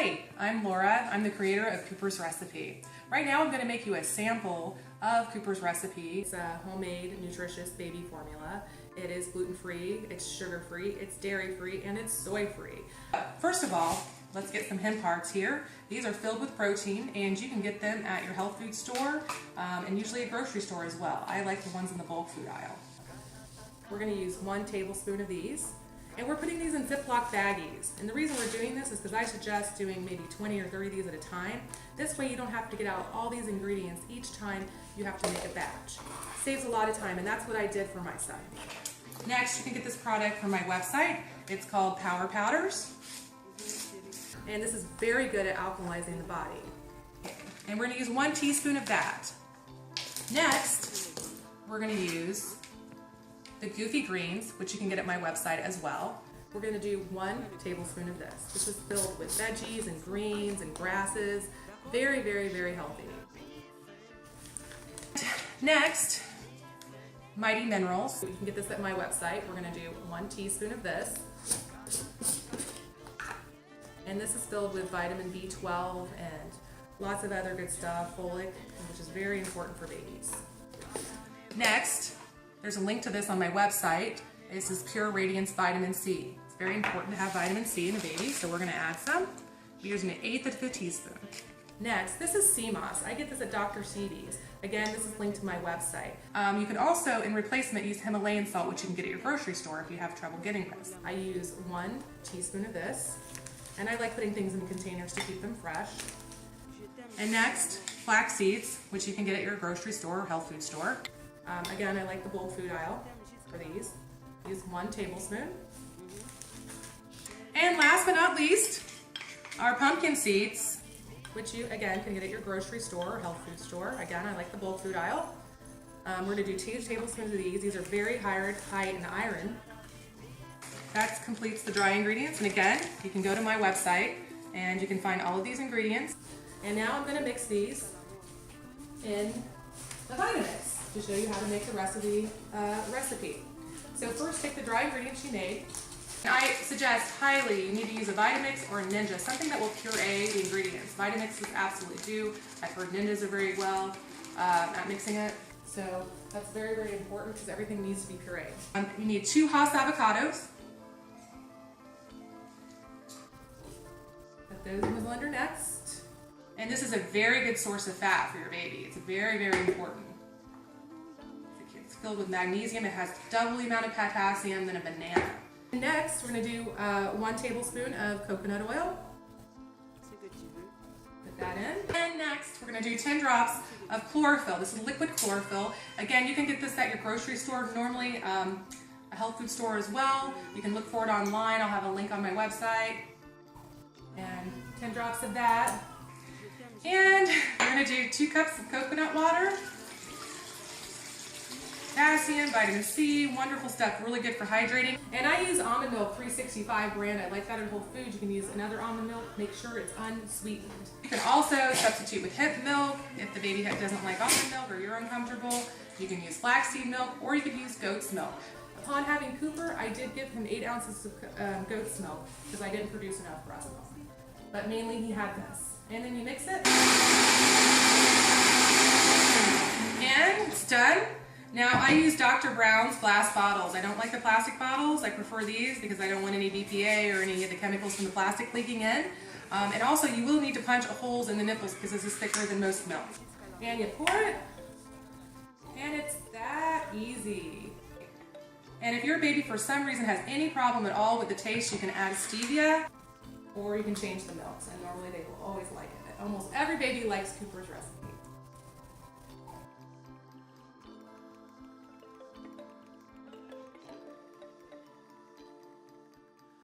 Hi, I'm Laura. I'm the creator of Cooper's Recipe. Right now I'm going to make you a sample of Cooper's Recipe. It's a homemade, nutritious baby formula. It is gluten-free, it's sugar-free, it's dairy-free, and it's soy-free. First of all, let's get some hen parts here. These are filled with protein, and you can get them at your health food store and usually a grocery store as well. I like the ones in the bulk food aisle. We're going to use 1 tablespoon of these. And we're putting these in Ziploc baggies. And the reason we're doing this is because I suggest doing maybe 20 or 30 of these at a time. This way you don't have to get out all these ingredients each time you have to make a batch. Saves a lot of time, and that's what I did for my son. Next, you can get this product from my website. It's called Power Powders. And this is very good at alkalizing the body. And we're going to use 1 teaspoon of that. Next, we're going to use the Goofy Greens, which you can get at my website as well. We're going to do 1 tablespoon of this. This is filled with veggies and greens and grasses. Very, very, very healthy. Next, Mighty Minerals. You can get this at my website. We're going to do 1 teaspoon of this. And this is filled with vitamin B12 and lots of other good stuff, folic, which is very important for babies. Next, there's a link to this on my website. This is Pure Radiance Vitamin C. It's very important to have vitamin C in a baby, so we're going to add some. We're using 1/8 of a teaspoon. Next, this is sea moss. I get this at Dr. Seady's. Again, this is linked to my website. You can also, in replacement, use Himalayan salt, which you can get at your grocery store if you have trouble getting this. I use 1 teaspoon of this, and I like putting things in containers to keep them fresh. And next, flax seeds, which you can get at your grocery store or health food store. Again, I like the bulk food aisle for these. Use 1 tablespoon. And last but not least, our pumpkin seeds, which you, again, can get at your grocery store or health food store. Again, I like the bulk food aisle. We're going to do 2 tablespoons of these. These are very high in iron. That completes the dry ingredients. And again, you can go to my website and you can find all of these ingredients. And now I'm going to mix these in the Vitamix to show you how to make the recipe. So first, take the dry ingredients you made. I suggest highly you need to use a Vitamix or a Ninja, something that will puree the ingredients. Vitamixes absolutely do. I've heard Ninjas are very well at mixing it. So that's very, very important because everything needs to be pureed. You need 2 Hass avocados. Put those in the blender next. And this is a very good source of fat for your baby. It's very, very important. It's filled with magnesium. It has double the amount of potassium than a banana. Next, we're going to do 1 tablespoon of coconut oil. Put that in. And next, we're going to do 10 drops of chlorophyll. This is liquid chlorophyll. Again, you can get this at your grocery store, normally a health food store as well. You can look for it online. I'll have a link on my website. And 10 drops of that. And we're going to do 2 cups of coconut water. Potassium, vitamin C, wonderful stuff, really good for hydrating. And I use almond milk 365 brand. I like that in Whole Foods. You can use another almond milk, make sure it's unsweetened. You can also substitute with hemp milk if the baby doesn't like almond milk or you're uncomfortable. You can use flaxseed milk or you can use goat's milk. Upon having Cooper, I did give him 8 ounces of goat's milk because I didn't produce enough breast milk. But mainly he had this. And then you mix it. And it's done. Now I use Dr. Brown's glass bottles. I don't like the plastic bottles. I prefer these because I don't want any BPA or any of the chemicals from the plastic leaking in. And also you will need to punch holes in the nipples because this is thicker than most milk. And you pour it, and it's that easy. And if your baby for some reason has any problem at all with the taste, you can add stevia or you can change the milks, and normally they will always like it. Almost every baby likes Cooper's Recipe.